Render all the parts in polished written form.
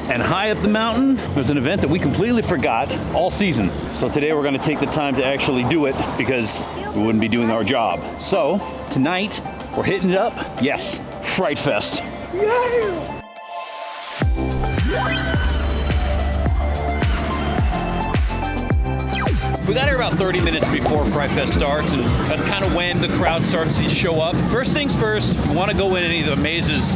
And high up the mountain, there's an event that we completely forgot all season. So today we're gonna take the time to actually do it because we wouldn't be doing our job. So tonight, we're hitting it up. Yes, Fright Fest. Yeah! We got here about 30 minutes before Fright Fest starts, and that's kind of when the crowd starts to show up. First things first, if you want to go in any of the mazes,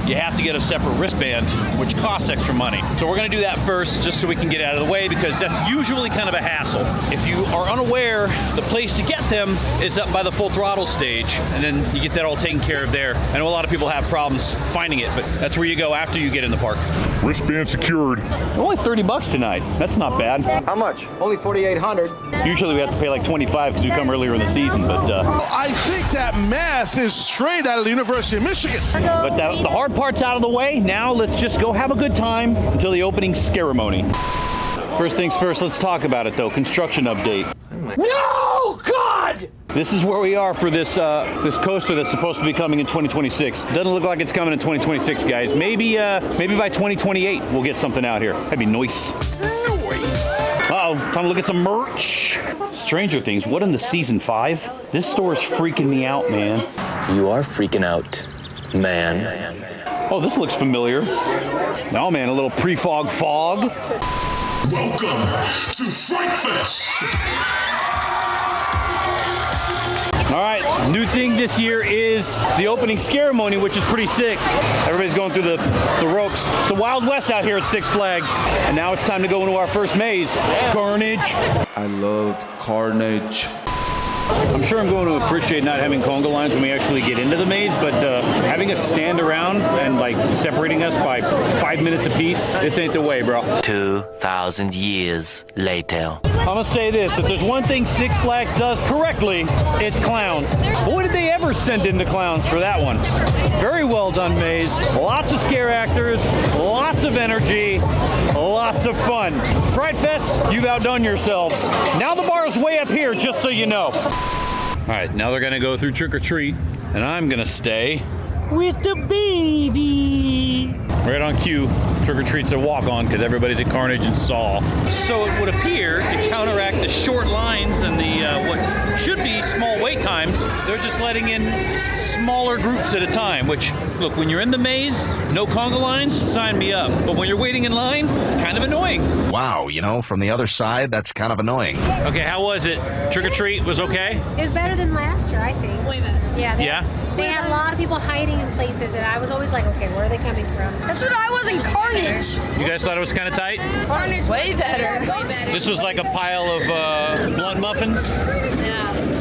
you have to get a separate wristband, which costs extra money. So we're gonna do that first, just so we can get out of the way, because that's usually kind of a hassle. If you are unaware, the place to get them is up by the Full Throttle stage, and then you get that all taken care of there. I know a lot of people have problems finding it, but that's where you go after you get in the park. Wristband secured. Only 30 bucks tonight. That's not bad. How much? Only 4,800. Usually we have to pay like 25 because we come earlier in the season, but I think that math is straight out of the University of Michigan. But the hard part's out of the way. Now let's just go have a good time until the opening ceremony. First things first, let's talk about it though. Construction update. No, God! This is where we are for this this coaster that's supposed to be coming in 2026. Doesn't look like it's coming in 2026, guys. Maybe by 2028 we'll get something out here. That'd be nice. Uh-oh, time to look at some merch. Stranger Things, what in the season 5? This store is freaking me out, man. You are freaking out, man. Oh, this looks familiar. Oh man, a little pre-fog fog. Welcome to Fright Fest. All right, new thing this year is the opening ceremony, which is pretty sick. Everybody's going through the ropes. It's the Wild West out here at Six Flags. And now it's time to go into our first maze, Carnage. I loved Carnage. I'm sure I'm going to appreciate not having conga lines when we actually get into the maze, but having us stand around and like separating us by 5 minutes apiece, this ain't the way, bro. 2,000 years later. I'm gonna say this, if there's one thing Six Flags does correctly, it's clowns. Boy, did they ever send in the clowns for that one. Very well done maze. Lots of scare actors, lots of energy, lots of fun. Fright Fest, you've outdone yourselves. Now the bar is way up here, just so you know. All right, now they're gonna go through Trick or Treat, and I'm gonna stay with the baby. Right on cue, Trick or Treat's a walk-on because everybody's at Carnage and Saw. So it would appear to counteract the short lines and the what should be small wait times, they're just letting in smaller groups at a time, which, look, when you're in the maze, no conga lines, sign me up. But when you're waiting in line, it's kind of annoying. Wow, you know, from the other side, that's kind of annoying. Okay, how was it? Trick or Treat was okay? It was better than last year, I think. Way better. Yeah. They had a lot of people hiding in places, and I was always like, okay, where are they coming from? That's what I was in Carnage. You guys thought it was kind of tight? Carnage, way better. Way better. This was like a pile of blunt muffins? Yeah.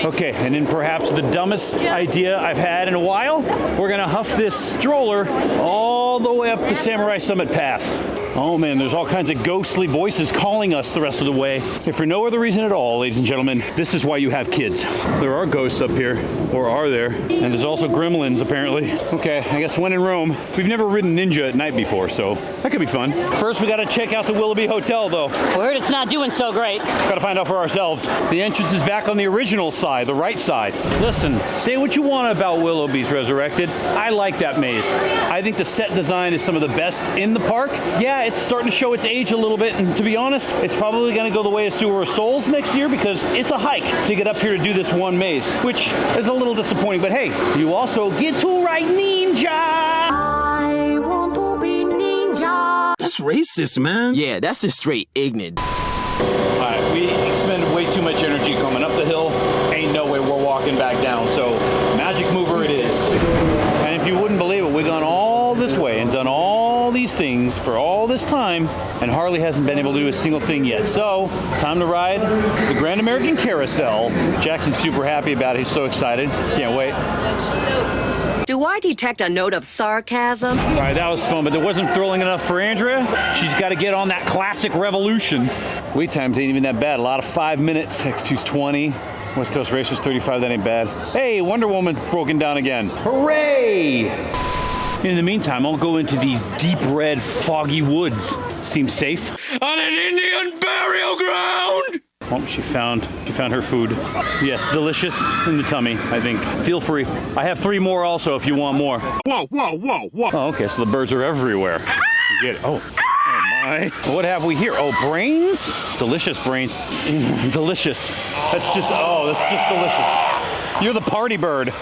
Okay, and then perhaps the dumbest idea I've had in a while, we're gonna huff this stroller all the way up the Samurai Summit path. Oh man, there's all kinds of ghostly voices calling us the rest of the way. If for no other reason at all, ladies and gentlemen, this is why you have kids. There are ghosts up here, or are there? And there's also gremlins, apparently. Okay, I guess when in Rome. We've never ridden Ninja at night before, so that could be fun. First, we gotta check out the Willoughby Hotel, though. We heard it's not doing so great. Gotta find out for ourselves. The entrance is back on the original side, the right side. Listen, say what you want about Willoughby's Resurrected. I like that maze. I think the set design is some of the best in the park. Yeah, it's starting to show its age a little bit, and to be honest, it's probably gonna go the way of Sewer of Souls next year because it's a hike to get up here to do this one maze, which is a little disappointing, but hey, you also get to ride Ninja! I want to be Ninja! That's racist, man. Yeah, that's just straight ignorant. Alright, we expended way too much energy coming up the hill. Ain't no way we're walking back down, so magic mover it is. And if you wouldn't believe it, we've gone all this way and done all these things for all this time, and Harley hasn't been able to do a single thing yet. So, it's time to ride the Grand American Carousel. Jackson's super happy about it. He's so excited. Can't wait. Do I detect a note of sarcasm? All right, that was fun, but it wasn't thrilling enough for Andrea. She's got to get on that classic Revolution. Wait times ain't even that bad. A lot of 5 minutes. X2's 20. West Coast Racers 35, that ain't bad. Hey, Wonder Woman's broken down again. Hooray! In the meantime, I'll go into these deep red, foggy woods. Seems safe. On an Indian burial ground! Oh, she found her food. Yes, delicious in the tummy, I think. Feel free. I have 3 more also if you want more. Whoa, whoa, whoa, whoa. Oh, okay, so the birds are everywhere. You get it. Oh my. What have we here? Oh, brains? Delicious brains. Delicious. That's just delicious. You're the party bird.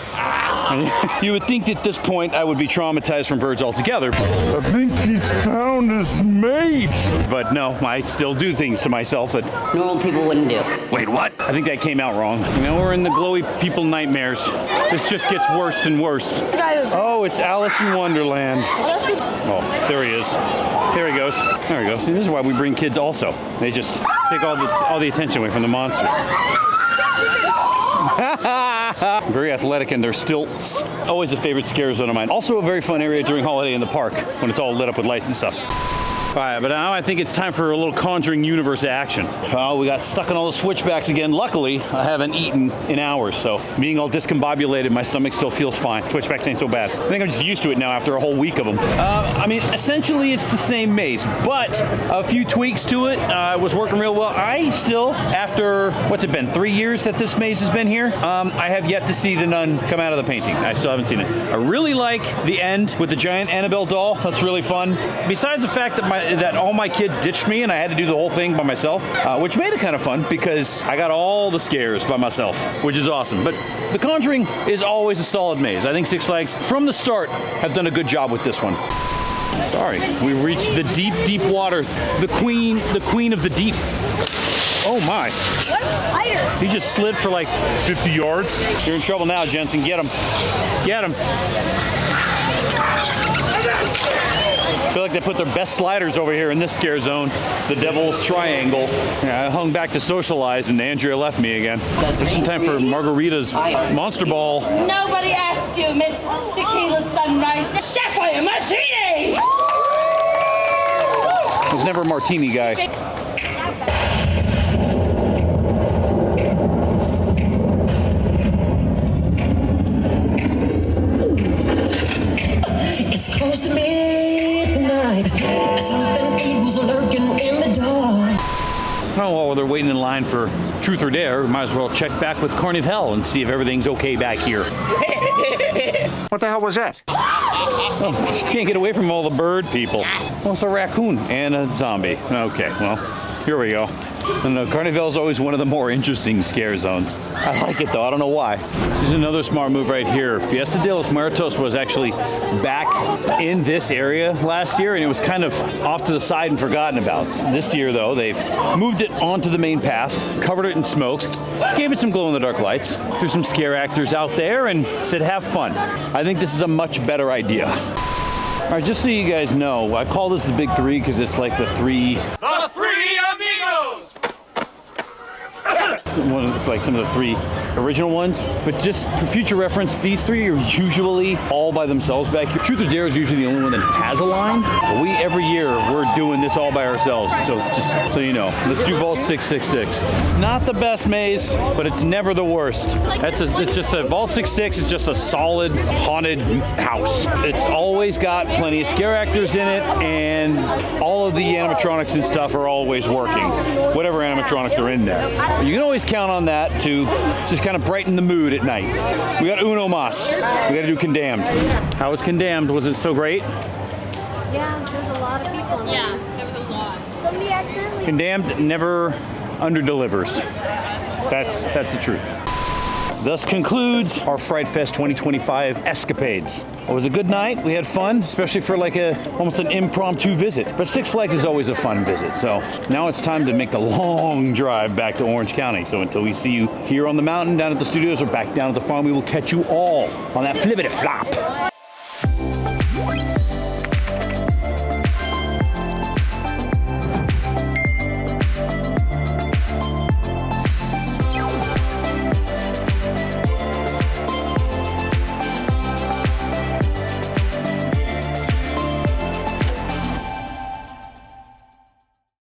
You would think at this point I would be traumatized from birds altogether. I think he's found his mate. But no, I still do things to myself that Normal people wouldn't do. Wait, what? I think that came out wrong. Now we're in the glowy people nightmares. This just gets worse and worse. Oh, it's Alice in Wonderland. Oh, there he is. There he goes. There we go. See, this is why we bring kids also. They just take all the attention away from the monsters. Very athletic in their stilts. Always a favorite scare zone of mine. Also a very fun area during holiday in the park when it's all lit up with lights and stuff. All right, but now I think it's time for a little Conjuring Universe action. Oh, we got stuck in all the switchbacks again. Luckily, I haven't eaten in hours, so being all discombobulated, my stomach still feels fine. Switchbacks ain't so bad. I think I'm just used to it now after a whole week of them. I mean, essentially it's the same maze, but a few tweaks to it. Was working real well. I still, after, what's it been, 3 years that this maze has been here, I have yet to see the nun come out of the painting. I still haven't seen it. I really like the end with the giant Annabelle doll. That's really fun. Besides the fact that all my kids ditched me and I had to do the whole thing by myself, which made it kind of fun because I got all the scares by myself, which is awesome. But The Conjuring is always a solid maze. I think Six Flags, from the start, have done a good job with this one. Sorry, we reached the deep, deep water. The queen of the deep. Oh my. What? He just slid for like 50 yards. You're in trouble now, Jensen. Get him. Get him. I feel like they put their best sliders over here in this scare zone, the Devil's Triangle. Yeah, I hung back to socialize and Andrea left me again. Just in time for Margarita's Monster Ball. Nobody asked you, Miss Tequila Sunrise. Definitely a martini! I was never a martini guy. It's close to midnight. Something evil's lurking in the dark. Well, while they're waiting in line for Truth or Dare, we might as well check back with Carnival and see if everything's okay back here. What the hell was that? Oh, you can't get away from all the bird people. Oh, it's a raccoon and a zombie. Okay, well, here we go. And Carnival is always one of the more interesting scare zones. I like it though, I don't know why. This is another smart move right here. Fiesta de los Muertos was actually back in this area last year and it was kind of off to the side and forgotten about. This year though, they've moved it onto the main path, covered it in smoke, gave it some glow-in-the-dark lights, threw some scare actors out there and said have fun. I think this is a much better idea. All right, just so you guys know, I call this the Big Three because it's like the three amigos! It's like some of the 3 original ones, but just for future reference, these 3 are usually all by themselves back here. Truth or Dare is usually the only one that has a line, but every year, we're doing this all by ourselves, so just so you know. Let's do Vault 666. It's not the best maze, but it's never the worst. It's just a Vault 66 is just a solid haunted house. It's always got plenty of scare actors in it, and all of the animatronics and stuff are always working, whatever animatronics are in there. You can always count on that to just kind of brighten the mood at night. We got Uno Mas. We got to do Condemned. How was Condemned? Was it so great? Yeah, there's a lot of people. Yeah, there was a lot. Somebody accidentally. Condemned never underdelivers. That's the truth. Thus concludes our Fright Fest 2025 escapades. It was a good night. We had fun, especially for like almost an impromptu visit. But Six Flags is always a fun visit. So now it's time to make the long drive back to Orange County. So until we see you here on the mountain, down at the studios, or back down at the farm, we will catch you all on that flippity flop.